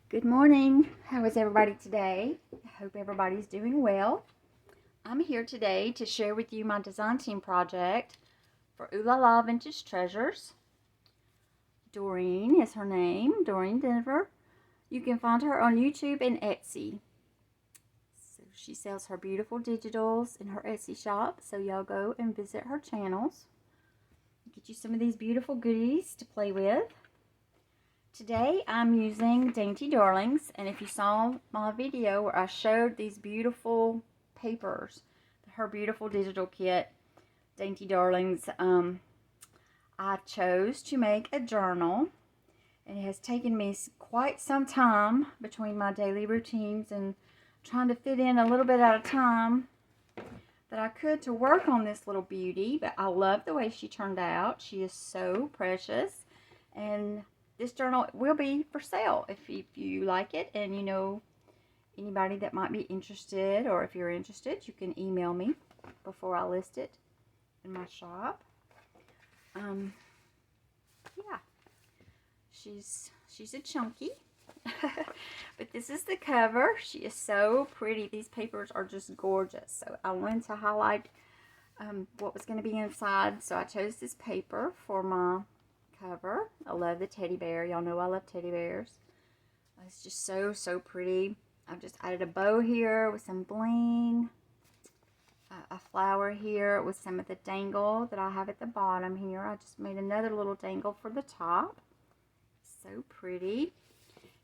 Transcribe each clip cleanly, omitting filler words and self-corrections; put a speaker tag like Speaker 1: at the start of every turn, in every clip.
Speaker 1: Good morning. How is everybody today? I hope everybody's doing well. I'm here today to share with you my design team project for Ooh La La Vintage Treasures. Doreen is her name, Doreen Denver. You can find her on YouTube and Etsy. So she sells her beautiful digitals in her Etsy shop, so y'all go and visit her channels. Get you some of these beautiful goodies to play with. Today I'm using Dainty Darlings, and if you saw my video where I showed these beautiful papers, her beautiful digital kit, Dainty Darlings, I chose to make a journal, and it has taken me quite some time between my daily routines and trying to fit in a little bit at a time that I could to work on this little beauty, but I love the way she turned out. She is so precious, and this journal will be for sale if you like it and you know anybody that might be interested, or if you're interested, you can email me before I list it in my shop. Yeah, she's a chunky, but this is the cover. She is so pretty. These papers are just gorgeous. So I wanted to highlight what was going to be inside. So I chose this paper for my cover. I love the teddy bear. Y'all know I love teddy bears. It's just so pretty. I've just added a bow here with some bling, a flower here with some of the dangle that I have at the bottom here. I just made another little dangle for the top. So pretty.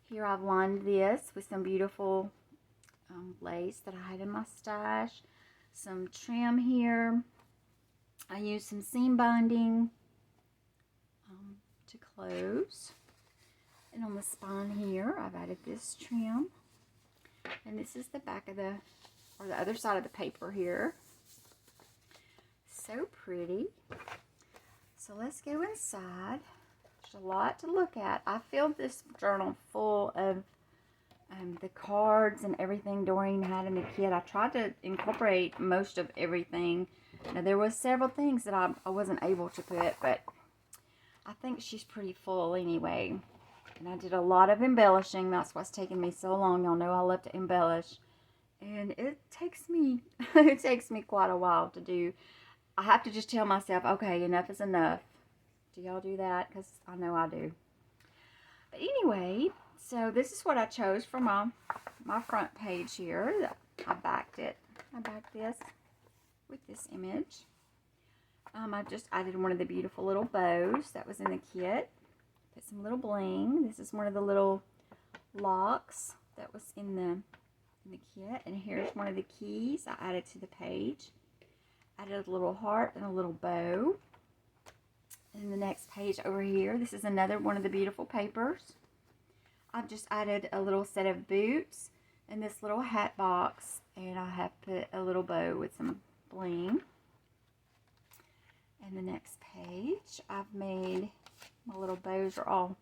Speaker 1: Here I've lined this with some beautiful lace that I had in my stash. Some trim here. I used some seam binding to close, and on the spine here I've added this trim, and this is the back of the other side of the paper here. So pretty. So let's go inside. There's a lot to look at. I filled this journal full of the cards and everything Doreen had in the kit. I tried to incorporate most of everything. Now there was several things that I wasn't able to put, but I think she's pretty full anyway. And I did a lot of embellishing. That's what's taking me so long. Y'all know I love to embellish. And it takes me quite a while to do. I have to just tell myself, okay, enough is enough. Do y'all do that? Because I know I do. But anyway, so this is what I chose for my front page here. I backed this with this image. I just added one of the beautiful little bows that was in the kit. Put some little bling. This is one of the little locks that was in the kit. And here's one of the keys I added to the page. Added a little heart and a little bow. And the next page over here, this is another one of the beautiful papers. I've just added a little set of boots and this little hat box. And I have put a little bow with some bling. And the next page, I've made, my little bows are all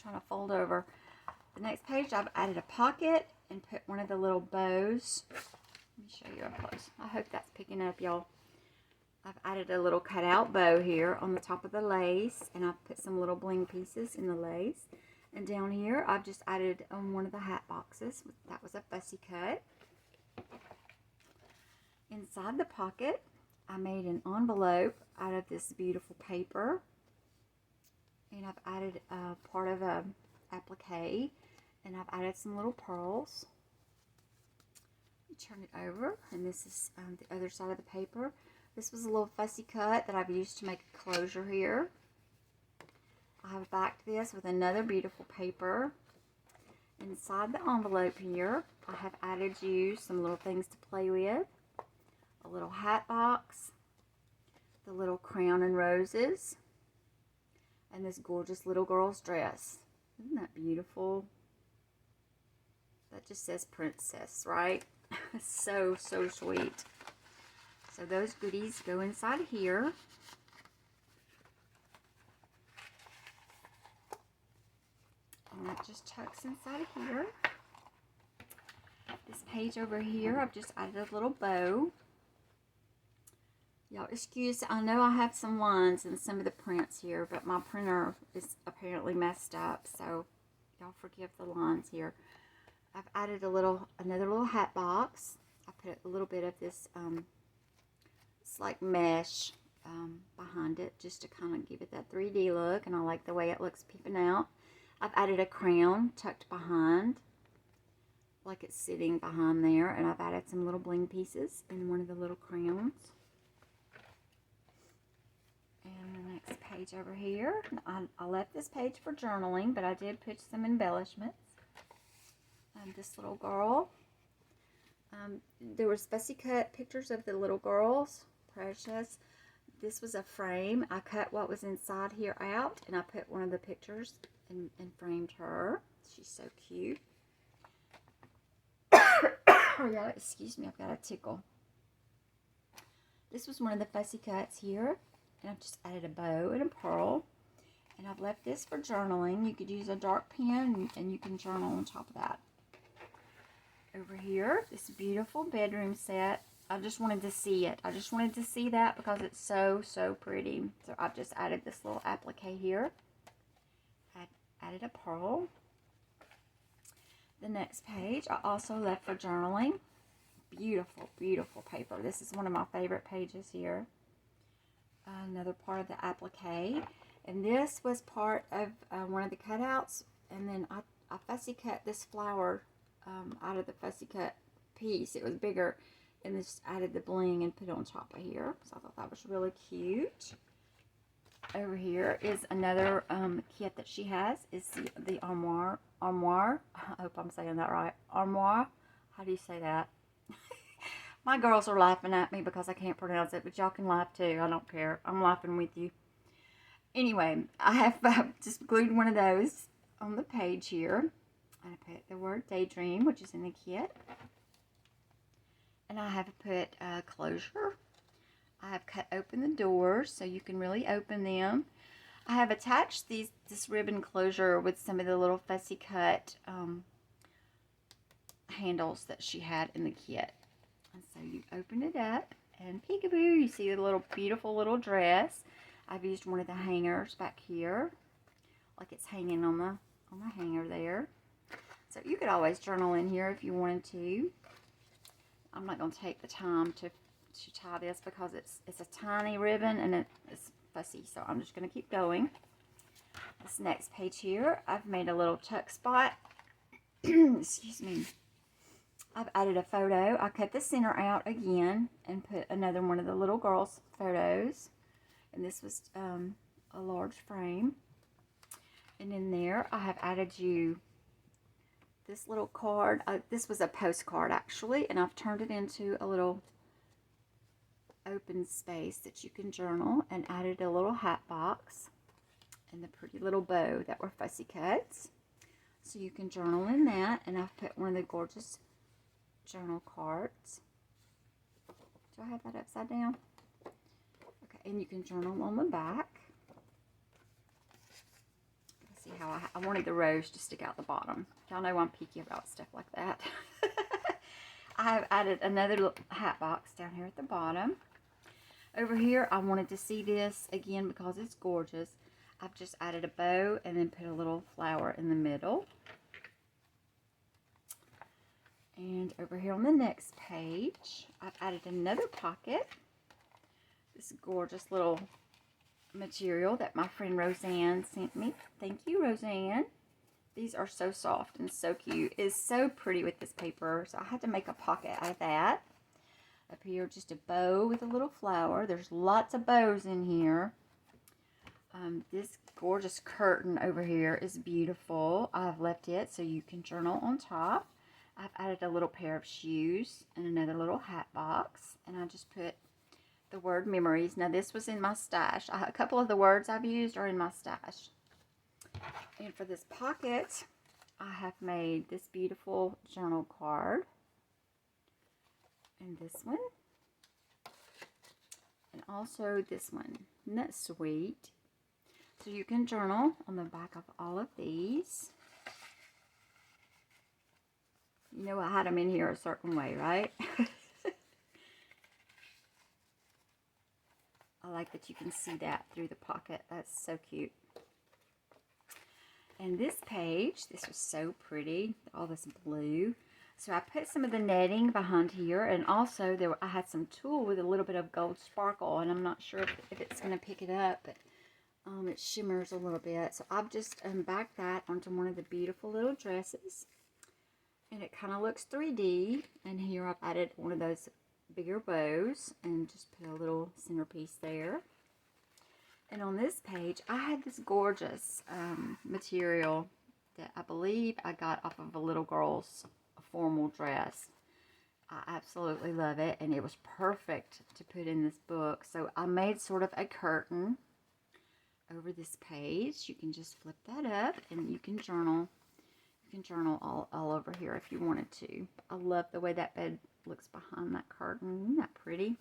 Speaker 1: trying to fold over. The next page, I've added a pocket and put one of the little bows. Let me show you up close. I hope that's picking up, y'all. I've added a little cutout bow here on the top of the lace, and I've put some little bling pieces in the lace. And down here, I've just added one of the hat boxes. That was a fussy cut. Inside the pocket, I made an envelope out of this beautiful paper, and I've added part of a applique, and I've added some little pearls. You turn it over, and this is the other side of the paper. This was a little fussy cut that I've used to make a closure here. I have backed this with another beautiful paper. Inside the envelope here, I have added you some little things to play with. A little hat box, the little crown and roses, and this gorgeous little girl's dress. Isn't that beautiful? That just says princess, right? So sweet. So those goodies go inside here. And that just tucks inside of here. This page over here, I've just added a little bow. Y'all excuse, I know I have some lines in some of the prints here, but my printer is apparently messed up, so Y'all forgive the lines here. I've added another little hat box. I put a little bit of this, it's like mesh behind it, just to kind of give it that 3D look, and I like the way it looks peeping out. I've added a crown tucked behind, like it's sitting behind there, and I've added some little bling pieces in one of the little crowns. And the next page over here, I left this page for journaling, but I did put some embellishments. This little girl, there was fussy cut pictures of the little girls, precious. This was a frame. I cut what was inside here out, and I put one of the pictures and framed her. She's so cute. Oh yeah, excuse me, I've got a tickle. This was one of the fussy cuts here, and I've just added a bow and a pearl, and I've left this for journaling. You could use a dark pen, and you can journal on top of that. Over here, this beautiful bedroom set. I just wanted to see it. I just wanted to see that because it's so, so pretty. So I've just added this little applique here. Added a pearl. The next page I also left for journaling. Beautiful, beautiful paper. This is one of my favorite pages here. Another part of the applique. And this was part of one of the cutouts. And then I fussy cut this flower out of the fussy cut piece. It was bigger, and just added the bling and put it on top of here. So I thought that was really cute. Over here is another kit that she has. Is the armoire. I hope I'm saying that right. Armoire. How do you say that? My girls are laughing at me because I can't pronounce it, but y'all can laugh too. I don't care. I'm laughing with you. Anyway, I have just glued one of those on the page here. I put the word daydream, which is in the kit. And I have put closure. I have cut open the doors so you can really open them. I have attached this ribbon closure with some of the little fussy cut handles that she had in the kit. And so you open it up, and peekaboo, you see the little beautiful little dress. I've used one of the hangers back here, like it's hanging on the hanger there. So you could always journal in here if you wanted to. I'm not going to take the time to tie this because it's a tiny ribbon and it's fussy. So I'm just going to keep going. This next page here, I've made a little tuck spot. Excuse me. I've added a photo. I cut the center out again and put another one of the little girls' photos. And this was a large frame. And in there, I have added you this little card. This was a postcard actually, and I've turned it into a little open space that you can journal, and added a little hat box and the pretty little bow that were fussy cuts. So you can journal in that, and I've put one of the gorgeous journal cards. Do I have that upside down? Okay, and you can journal on the back. See how I wanted the rose to stick out the bottom. Y'all know I'm picky about stuff like that. I have added another little hat box down here at the bottom. Over here, I wanted to see this again because it's gorgeous. I've just added a bow and then put a little flower in the middle. And over here on the next page, I've added another pocket. This gorgeous little material that my friend Roseanne sent me. Thank you, Roseanne. These are so soft and so cute. It's so pretty with this paper, so I had to make a pocket out of that. Up here, just a bow with a little flower. There's lots of bows in here. This gorgeous curtain over here is beautiful. I've left it so you can journal on top. I've added a little pair of shoes and another little hat box, and I just put the word memories. Now this was in my stash. A couple of the words I've used are in my stash. And for this pocket, I have made this beautiful journal card. And this one. And also this one. Isn't that sweet? So you can journal on the back of all of these. You know I had them in here a certain way, right? I like that you can see that through the pocket. That's so cute. And this page, this was so pretty, all this blue. So I put some of the netting behind here, and also I had some tulle with a little bit of gold sparkle, and I'm not sure if it's going to pick it up, but it shimmers a little bit. So I've just backed that onto one of the beautiful little dresses, and it kind of looks 3D. And here I've added one of those bigger bows and just put a little centerpiece there. And on this page, I had this gorgeous material that I believe I got off of a little girl's formal dress. I absolutely love it, and it was perfect to put in this book. So I made sort of a curtain over this page. You can just flip that up, and you can journal. You can journal all over here if you wanted to. I love the way that bed looks behind that curtain. Isn't that pretty?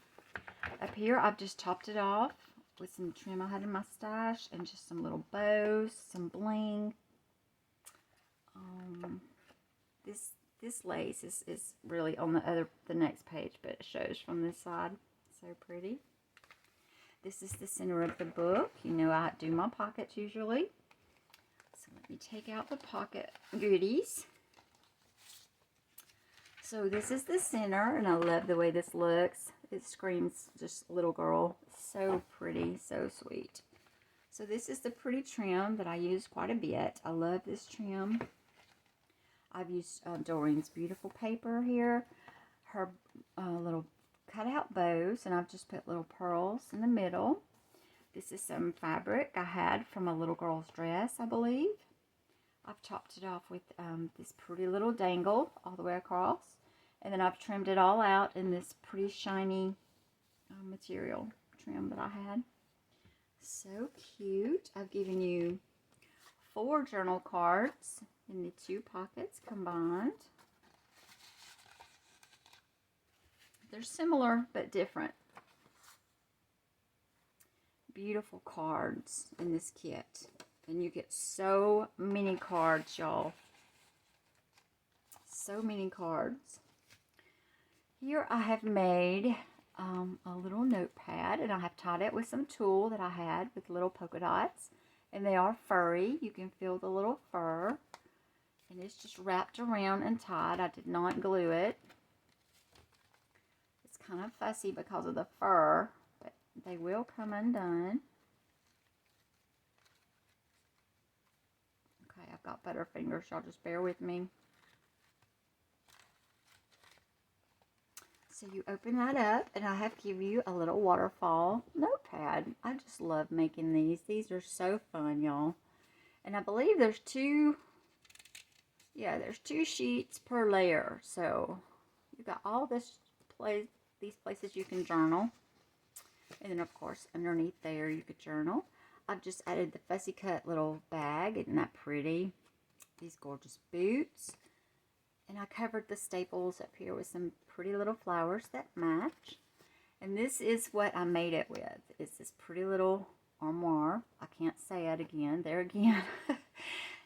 Speaker 1: Up here, I've just topped it off with some trim I had in my stash and just some little bows, some bling. This lace is really on the next page, but it shows from this side. So pretty. This is the center of the book. You know I do my pockets usually. So let me take out the pocket goodies. So this is the center, and I love the way this looks. It screams just little girl. So pretty, so sweet. So this is the pretty trim that I use quite a bit. I love this trim. I've used Doreen's beautiful paper here. Her little cutout bows, and I've just put little pearls in the middle. This is some fabric I had from a little girl's dress, I believe. I've topped it off with this pretty little dangle all the way across. And then I've trimmed it all out in this pretty shiny material trim that I had. So cute. I've given you 4 journal cards in the 2 pockets combined. They're similar but different. Beautiful cards in this kit. And you get so many cards, y'all. So many cards. Here I have made a little notepad, and I have tied it with some tulle that I had with little polka dots. And they are furry. You can feel the little fur. And it's just wrapped around and tied. I did not glue it. It's kind of fussy because of the fur, but they will come undone. Okay, I've got butter fingers. Y'all just bear with me. So you open that up, and I have given you a little waterfall notepad. I just love making these. These are so fun, y'all. And I believe there's 2 sheets per layer. So you got all these places you can journal. And then, of course, underneath there you could journal. I've just added the fussy cut little bag. Isn't that pretty? These gorgeous boots. And I covered the staples up here with some pretty little flowers that match. And this is what I made it with. It's this pretty little armoire. I can't say it again. There again.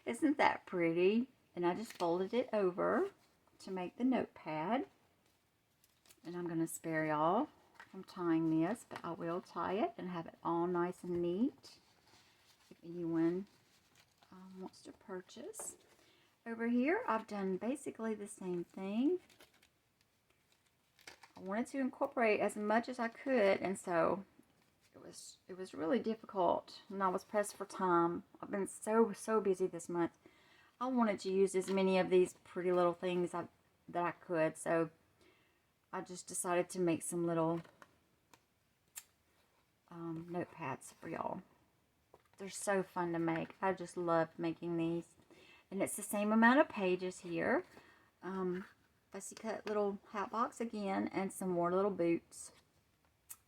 Speaker 1: Isn't that pretty? And I just folded it over to make the notepad. And I'm going to spare y'all from tying this, but I will tie it and have it all nice and neat if anyone wants to purchase. Over here, I've done basically the same thing. I wanted to incorporate as much as I could, and so it was really difficult, and I was pressed for time. I've been so busy this month. I wanted to use as many of these pretty little things that I could, so I just decided to make some little notepads for y'all. They're so fun to make. I just love making these. And it's the same amount of pages here. Fussy cut little hat box again, and some more little boots.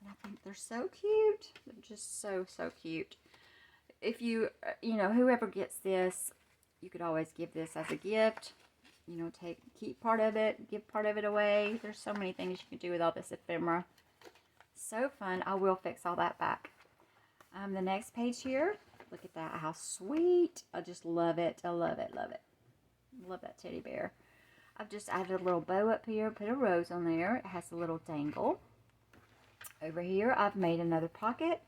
Speaker 1: And I think they're so cute. They're just so cute. If you whoever gets this, you could always give this as a gift. You know, keep part of it, give part of it away. There's so many things you can do with all this ephemera. So fun. I will fix all that back. The next page here. Look at that. How sweet. I just love it. I love it. Love it. Love that teddy bear. I've just added a little bow up here. Put a rose on there. It has a little dangle. Over here, I've made another pocket.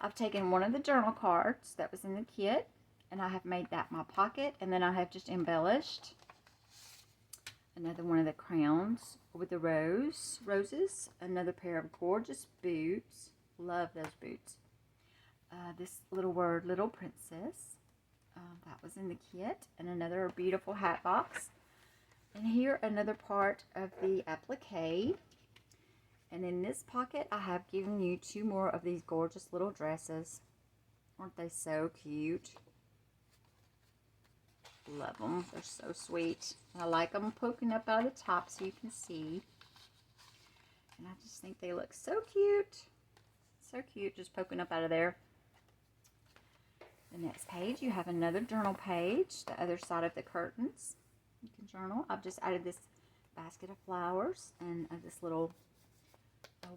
Speaker 1: I've taken one of the journal cards that was in the kit. And I have made that my pocket, and then I have just embellished another one of the crowns with the roses, another pair of gorgeous boots. Love those boots. This little word, Little Princess, that was in the kit, and another beautiful hat box. And here, another part of the applique. And in this pocket, I have given you 2 more of these gorgeous little dresses. Aren't they so cute? Love them. They're so sweet. I like them poking up out of the top so you can see. And I just think they look so cute. So cute, just poking up out of there. The next page, you have another journal page, the other side of the curtains. You can journal. I've just added this basket of flowers and this little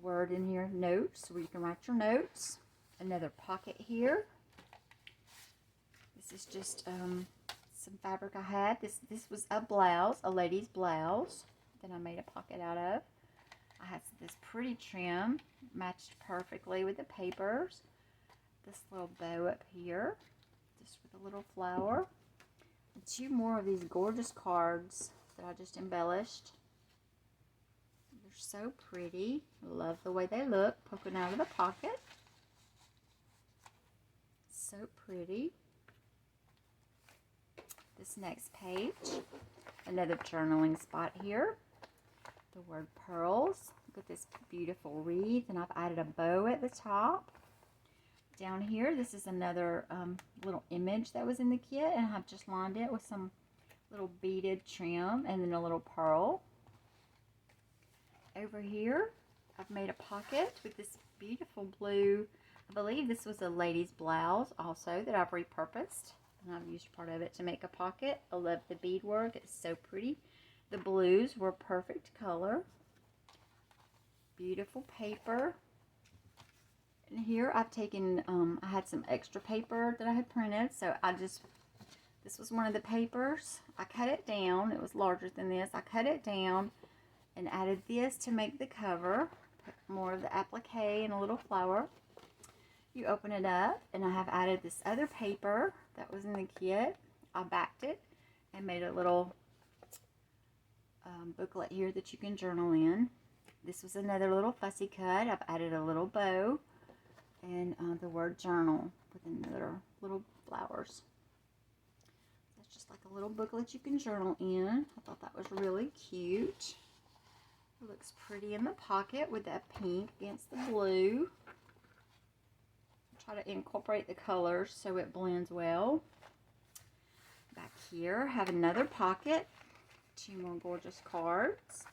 Speaker 1: word in here, notes, where you can write your notes. Another pocket here. This is just some fabric I had. This was a blouse, a lady's blouse that I made a pocket out of. I had this pretty trim, matched perfectly with the papers. This little bow up here, just with a little flower. And 2 more of these gorgeous cards that I just embellished. They're so pretty. I love the way they look, poking out of the pocket. So pretty. This next page, another journaling spot here. The word pearls. Look at this beautiful wreath, and I've added a bow at the top. Down here, this is another little image that was in the kit, and I've just lined it with some little beaded trim and then a little pearl. Over here, I've made a pocket with this beautiful blue. I believe this was a lady's blouse also that I've repurposed. And I've used part of it to make a pocket. I love the beadwork. It's so pretty. The blues were perfect color. Beautiful paper. And here I've taken, I had some extra paper that I had printed. So this was one of the papers. I cut it down. It was larger than this. I cut it down and added this to make the cover. Put more of the applique and a little flower. You open it up, and I have added this other paper that was in the kit. I backed it and made a little booklet here that you can journal in. This was another little fussy cut. I've added a little bow and the word journal with another little flowers. That's just like a little booklet you can journal in. I thought that was really cute. It looks pretty in the pocket with that pink against the blue. Try to incorporate the colors so it blends well. Back here, have another pocket. 2 more gorgeous cards.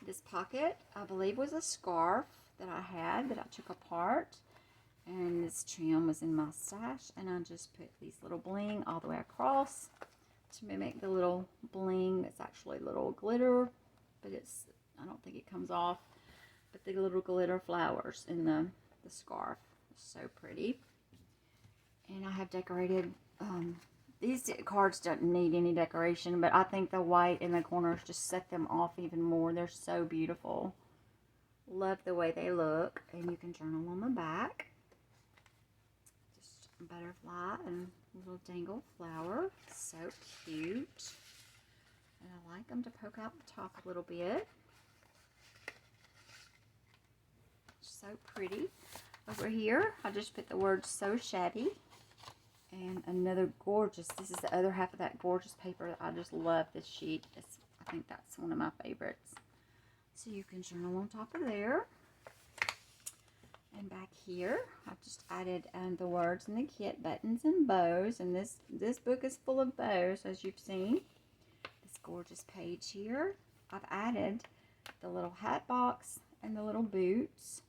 Speaker 1: This pocket, I believe, was a scarf that I had that I took apart. And this trim was in my stash. And I just put these little bling all the way across to mimic the little bling. It's actually little glitter, but I don't think it comes off. But the little glitter flowers in the scarf. So pretty. And I have decorated, these cards don't need any decoration, but I think the white in the corners just set them off even more. They're so beautiful. Love the way they look. And you can journal on the back. Just a butterfly and a little dangled flower. So cute. And I like them to poke out the top a little bit. So pretty. Over here, I just put the word So Shabby. And another gorgeous, this is the other half of that gorgeous paper. I just love this sheet. I think that's one of my favorites. So you can journal on top of there. And back here, I've just added the words in the kit, buttons and bows. And this book is full of bows, as you've seen. This gorgeous page here. I've added the little hat box and the little boots.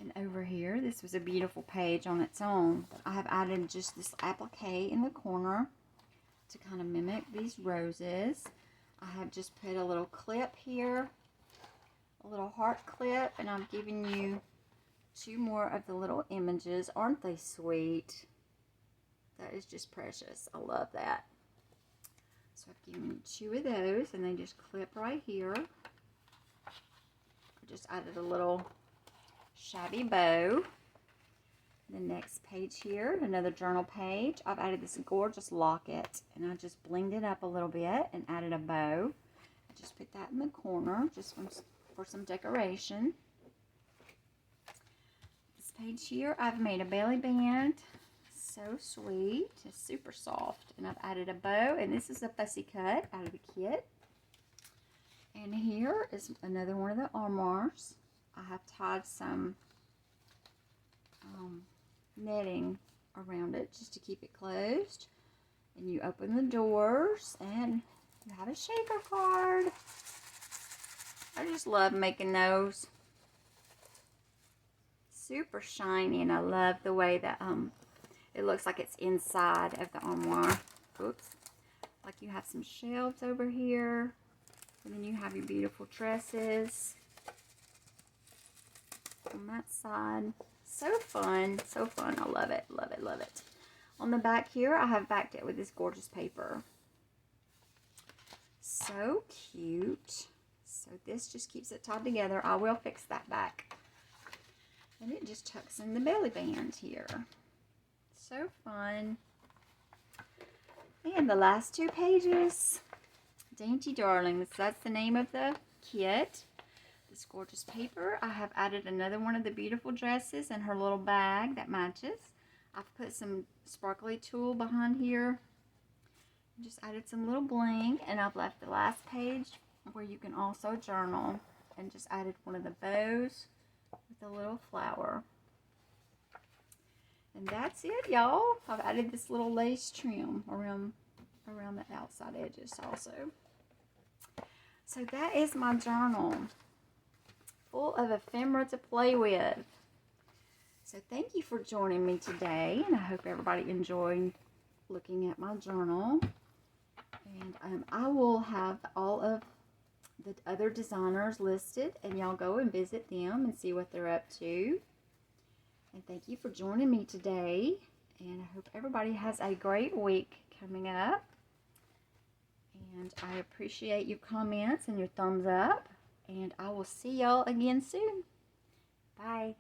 Speaker 1: And over here, this was a beautiful page on its own. I have added just this applique in the corner to kind of mimic these roses. I have just put a little clip here, a little heart clip, and I'm giving you 2 more of the little images. Aren't they sweet? That is just precious. I love that. So I've given you 2 of those, and they just clip right here. I just added a little shabby bow. The next page here, another journal page. I've added this gorgeous locket, and I just blinged it up a little bit and added a bow. I just put that in the corner just for some decoration. This page here, I've made a belly band. So sweet. It's super soft. And I've added a bow, and this is a fussy cut out of the kit. And here is another one of the armoires. I have tied some netting around it just to keep it closed. And you open the doors, and you have a shaker card. I just love making those. Super shiny, and I love the way that it looks like it's inside of the armoire. Oops. Like you have some shelves over here. And then you have your beautiful dresses on that side. So fun. So fun. I love it. Love it. Love it. On the back here, I have backed it with this gorgeous paper. So cute. So this just keeps it tied together. I will fix that back. And it just tucks in the belly band here. So fun. And the last two pages. Dainty Darlings. That's the name of the kit. This gorgeous paper. I have added another one of the beautiful dresses in her little bag that matches. I've put some sparkly tulle behind here. Just added some little bling. And I've left the last page where you can also journal. And just added one of the bows with a little flower. And that's it, y'all. I've added this little lace trim around the outside edges also. So that is my journal, full of ephemera to play with. So thank you for joining me today, and I hope everybody enjoyed looking at my journal. And I will have all of the other designers listed, and y'all go and visit them and see what they're up to. And thank you for joining me today, and I hope everybody has a great week coming up. And I appreciate your comments and your thumbs up, and I will see y'all again soon. Bye.